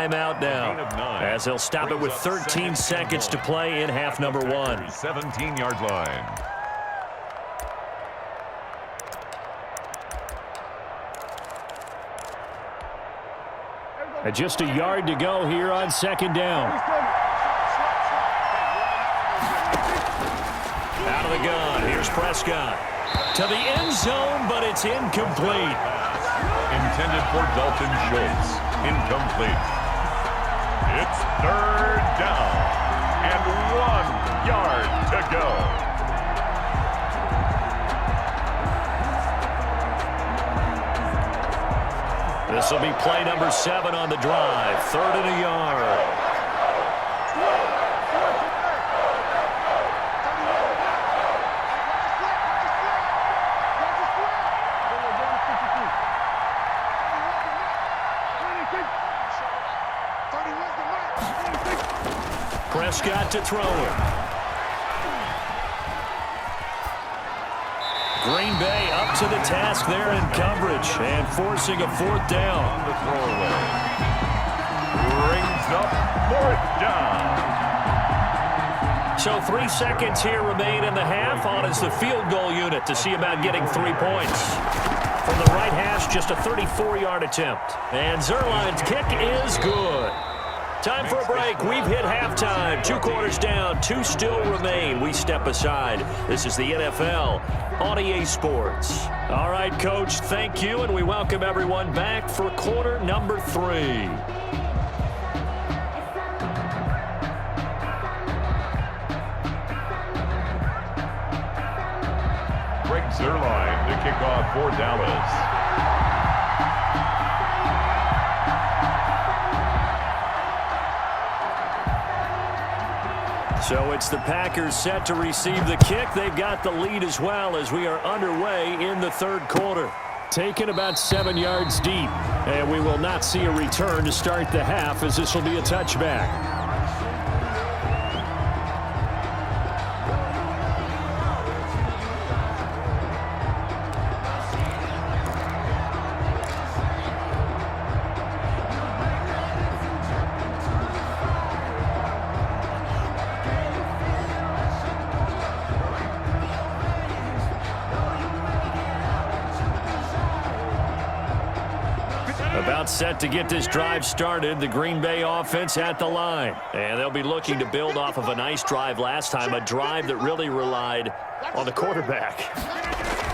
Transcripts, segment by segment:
timeout now, as they'll stop it with 13 seconds to play in half number 1. 17-yard line. And just a yard to go here on second down. Out of the gun, here's Prescott. To the end zone, but it's incomplete. Intended for Dalton Schultz. Incomplete. It's third down. And 1 yard to go. This will be play number 7 on the drive. 3rd and a yard. Prescott to throw it. Green Bay up to the task there in coverage and forcing a 4th down. On the throwaway. Brings up 4th down. So 3 seconds here remain in the half. On is the field goal unit to see about getting 3 points. From the right hash, just a 34-yard attempt. And Zuerlein's kick is good. Time for a break. We've hit halftime. 2 quarters down. 2 still remain. We step aside. This is the NFL on EA Sports. All right, Coach, thank you, and we welcome everyone back for quarter number 3. Greg Zuerlein to kick off for Dallas. So it's the Packers set to receive the kick. They've got the lead as well as we are underway in the 3rd quarter. Taken about 7 yards deep, and we will not see a return to start the half as this will be a touchback. About set to get this drive started. The Green Bay offense at the line. And they'll be looking to build off of a nice drive last time, a drive that really relied on the quarterback.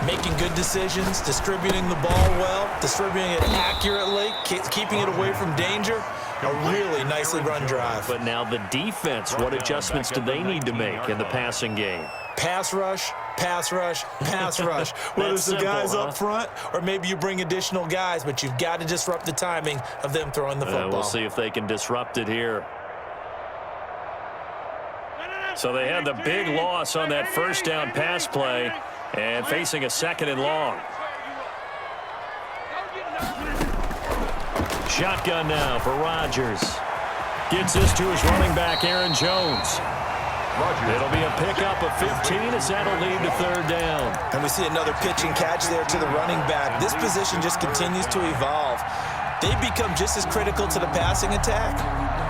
Making good decisions, distributing the ball well, distributing it accurately, keeping it away from danger. A really nicely run drive. But now the defense, what adjustments do they need to make in the passing game? Pass rush, pass rush, pass rush. Whether it's the guys up front or maybe you bring additional guys, but you've got to disrupt the timing of them throwing the football. We'll see if they can disrupt it here. So they had the big loss on that 1st down pass play and facing a 2nd and long. Shotgun now for Rodgers. Gets this to his running back, Aaron Jones. It'll be a pickup of 15 as that'll lead to 3rd down. And we see another pitch and catch there to the running back. This position just continues to evolve. They become just as critical to the passing attack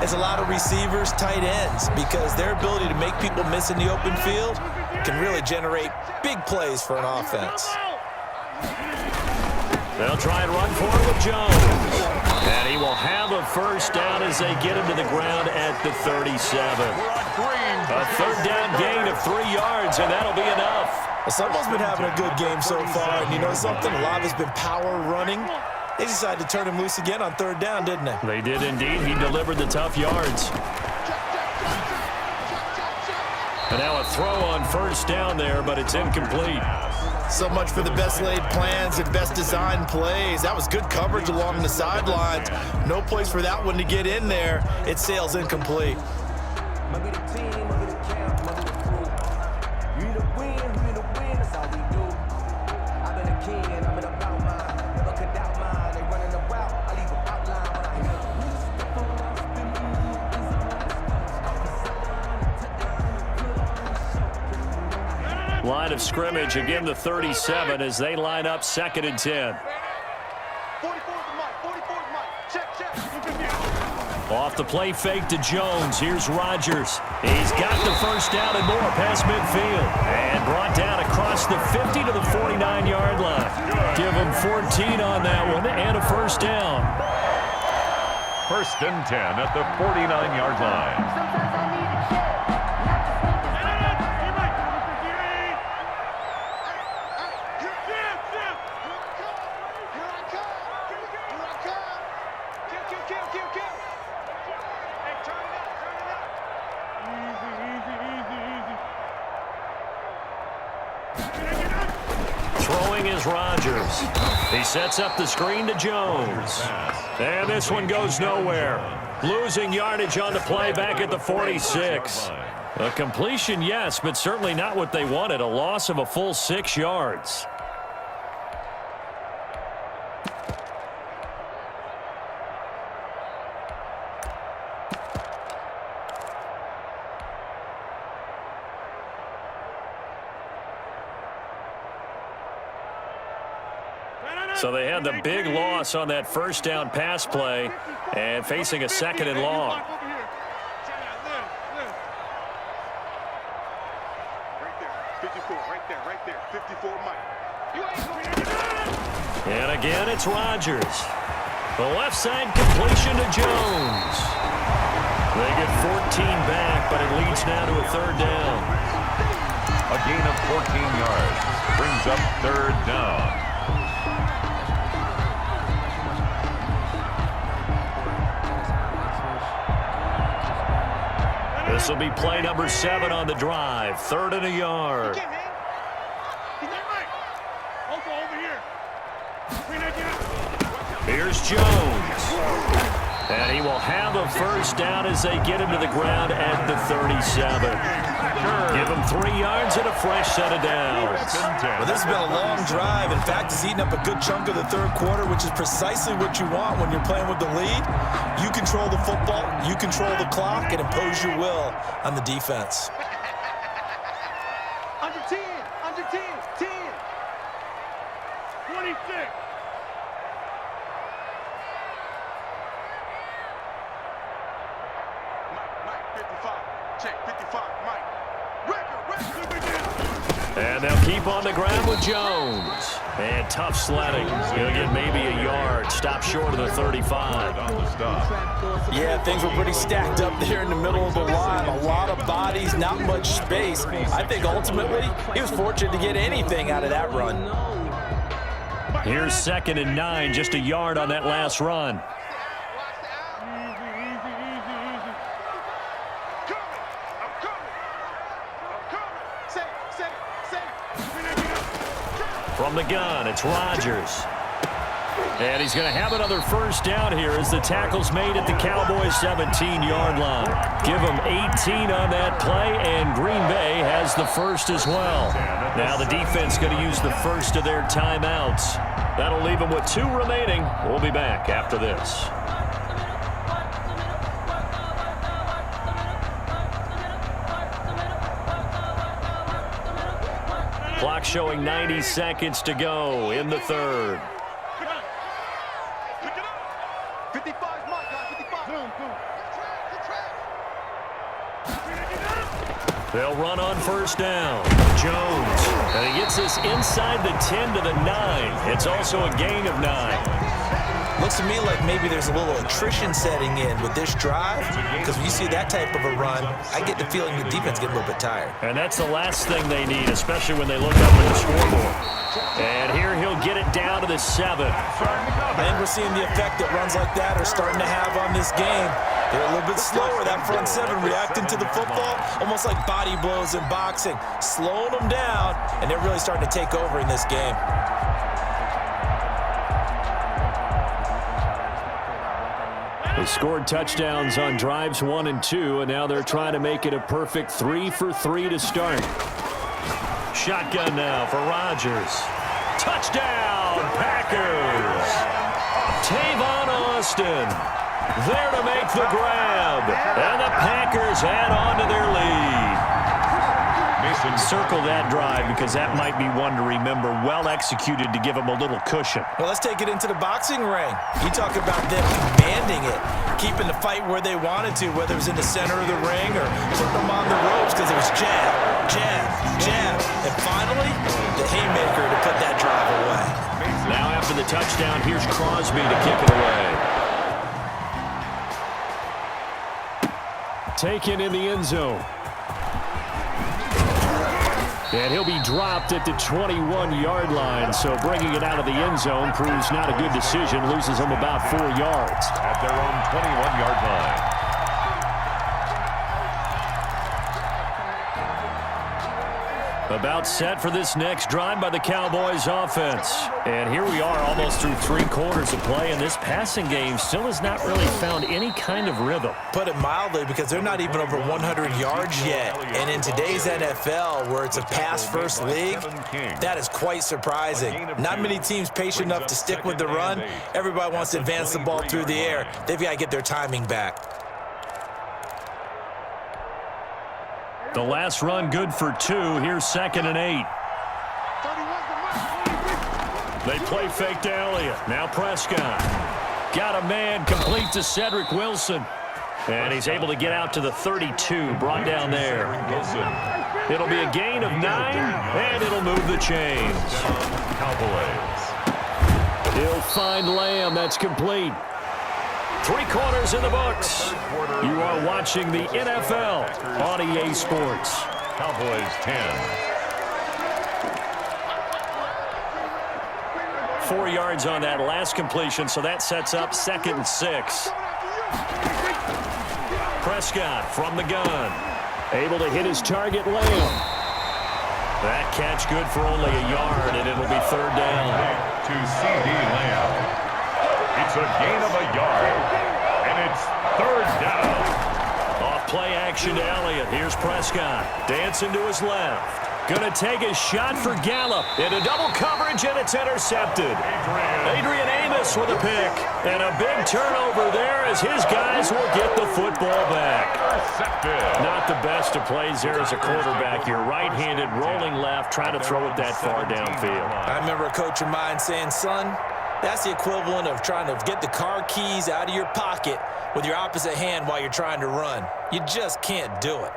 as a lot of receivers, tight ends, because their ability to make people miss in the open field can really generate big plays for an offense. They'll try and run for it with Jones. And he will have a 1st down as they get him to the ground at the 37. A 3rd down gain of 3 yards, and that'll be enough. Well, someone's been having a good game so far, and you know something? A lot of it's been power running. They decided to turn him loose again on 3rd down, didn't they? They did indeed. He delivered the tough yards. And now a throw on 1st down there, but it's incomplete. So much for the best laid plans and best designed plays. That was good coverage along the sidelines. No place for that one to get in there. It sails incomplete. Line of scrimmage, again the 37 as they line up 2nd and 10. Off the play fake to Jones. Here's Rodgers. He's got the first down and more past midfield. And brought down across the 50 to the 49-yard line. Give him 14 on that one and a first down. 1st and 10 at the 49-yard line. Throwing is Rodgers. He sets up the screen to Jones. And this one goes nowhere. Losing yardage on the play back at the 46. A completion, yes, but certainly not what they wanted. A loss of a full 6 yards. So they had the big loss on that first down pass play and facing a 2nd and long. And again, it's Rodgers. The left side completion to Jones. They get 14 back, but it leads now to a 3rd down. A gain of 14 yards brings up 3rd down. This will be play number 7 on the drive. 3rd and a yard. Here's Jones. And he will have a first down as they get him to the ground at the 37. Give him 3 yards and a fresh set of downs. Well, this has been a long drive. In fact, it's eaten up a good chunk of the 3rd quarter, which is precisely what you want when you're playing with the lead. You control the football, you control the clock, and impose your will on the defense. Under 10, 10. 26. And they'll keep on the ground with Jones. And tough sledding. He'll get maybe a yard. Stop short of the 35. Yeah, things were pretty stacked up there in the middle of the line. A lot of bodies, not much space. I think ultimately he was fortunate to get anything out of that run. Here's 2nd and 9, just a yard on that last run. From the gun, it's Rodgers. And he's going to have another first down here as the tackle's made at the Cowboys' 17-yard line. Give them 18 on that play, and Green Bay has the first as well. Now the defense going to use the first of their timeouts. That'll leave them with 2 remaining. We'll be back after this. Clock showing 90 seconds to go in the 3rd. 55, Mike, 55. They'll run on first down. Jones. And he gets this inside the 10 to the 9. It's also a gain of 9. Looks to me like maybe there's a little attrition setting in with this drive, because when you see that type of a run, I get the feeling the defense get a little bit tired. And that's the last thing they need, especially when they look up at the scoreboard. And here he'll get it down to the 7. And we're seeing the effect that runs like that are starting to have on this game. They're a little bit slower, that front 7 reacting to the football, almost like body blows in boxing, slowing them down, and they're really starting to take over in this game. They scored touchdowns on drives 1 and 2, and now they're trying to make it a perfect 3 for 3 to start. Shotgun now for Rodgers. Touchdown, Packers! Tavon Austin there to make the grab, and the Packers add on to their lead. Circle that drive because that might be one to remember. Well executed to give them a little cushion. Well, let's take it into the boxing ring. You talk about them commanding it, keeping the fight where they wanted to, whether it was in the center of the ring or putting them on the ropes because it was jab, jab, jab. And finally, the haymaker to put that drive away. Now after the touchdown, here's Crosby to kick it away. Taken in the end zone. And he'll be dropped at the 21-yard line, so bringing it out of the end zone proves not a good decision. Loses him about 4 yards. At their own 21-yard line. About set for this next drive by the Cowboys offense. And here we are almost through 3 quarters of play, and this passing game still has not really found any kind of rhythm. Put it mildly, because they're not even over 100 yards yet. And in today's NFL, where it's a pass-first league, that is quite surprising. Not many teams patient enough to stick with the run. Everybody wants to advance the ball through the air. They've got to get their timing back. The last run good for 2. Here's 2nd and 8. They play fake to Elliott. Now Prescott. Got a man complete to Cedric Wilson. And he's able to get out to the 32. Brought down there. It'll be a gain of 9, and it'll move the chains. Cowboys. He'll find Lamb. That's complete. 3 quarters in the books. You are watching the NFL on EA Sports. Cowboys 10. 4 yards on that last completion, so that sets up 2nd and 6. Prescott from the gun. Able to hit his target, Lamb. That catch good for only a yard, and it'll be 3rd down. To C.D. Lamb. It's a gain of a yard, and it's 3rd down. Off play action to Elliott. Here's Prescott. Dancing to his left. Going to take a shot for Gallup. Into double coverage, and it's intercepted. Adrian Amos with a pick. And a big turnover there as his guys will get the football back. Intercepted. Not the best of plays there as a quarterback. You're right-handed, rolling left, trying to throw it that far downfield. I remember a coach of mine saying, son, that's the equivalent of trying to get the car keys out of your pocket with your opposite hand while you're trying to run. You just can't do it.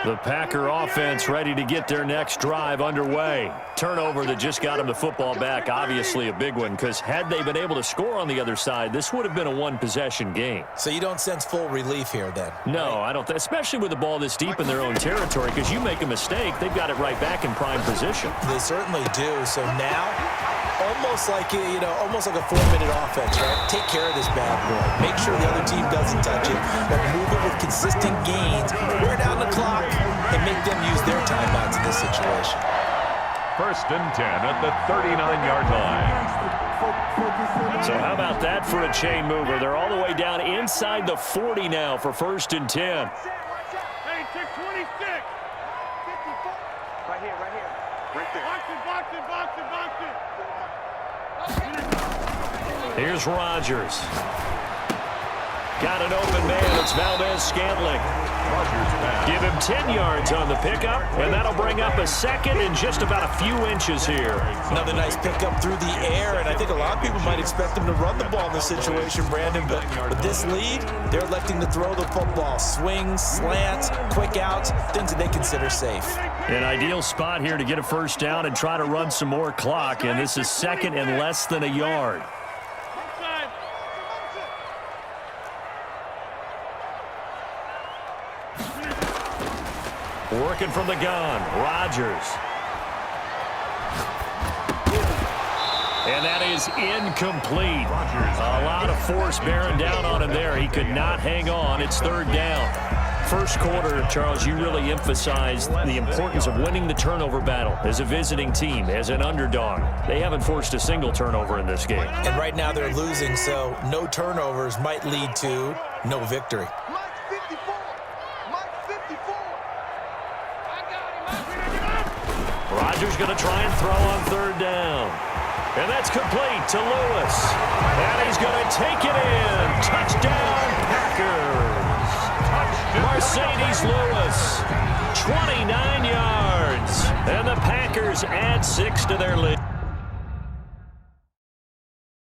The Packer offense ready to get their next drive underway. Turnover that just got them the football back, obviously a big one, because had they been able to score on the other side, this would have been a one-possession game. So you don't sense full relief here then? No, I don't, especially with the ball this deep in their own territory, because you make a mistake, they've got it right back in prime position. They certainly do. So now, almost like almost like a 4-minute offense, right? Take care of this bad boy. Make sure the other team doesn't touch it, but move it with consistent gains. Wear down the clock and make them use their timeouts in this situation. 1st and 10 at the 39-yard line. So how about that for a chain mover? They're all the way down inside the 40 now for 1st and 10. Hey, check 26. Right here. Right there. Box it. Here's Rodgers. Got an open man. It's Valdez-Scantling. Give him 10 yards on the pickup, and that'll bring up a 2nd and just about a few inches here. Another nice pickup through the air, and I think a lot of people might expect them to run the ball in this situation, Brandon, but with this lead, they're electing to throw the football. Swings, slants, quick outs, things that they consider safe. An ideal spot here to get a 1st down and try to run some more clock, and this is 2nd and less than a yard. Working from the gun, Rodgers. And that is incomplete. A lot of force bearing down on him there. He could not hang on. It's 3rd down. 1st quarter, Charles, you really emphasized the importance of winning the turnover battle as a visiting team, as an underdog. They haven't forced a single turnover in this game. And right now they're losing, so no turnovers might lead to no victory. Rodgers going to try and throw on 3rd down. And that's complete to Lewis. And he's going to take it in. Touchdown, Packers. Mercedes Lewis, 29 yards. And the Packers add 6 to their lead.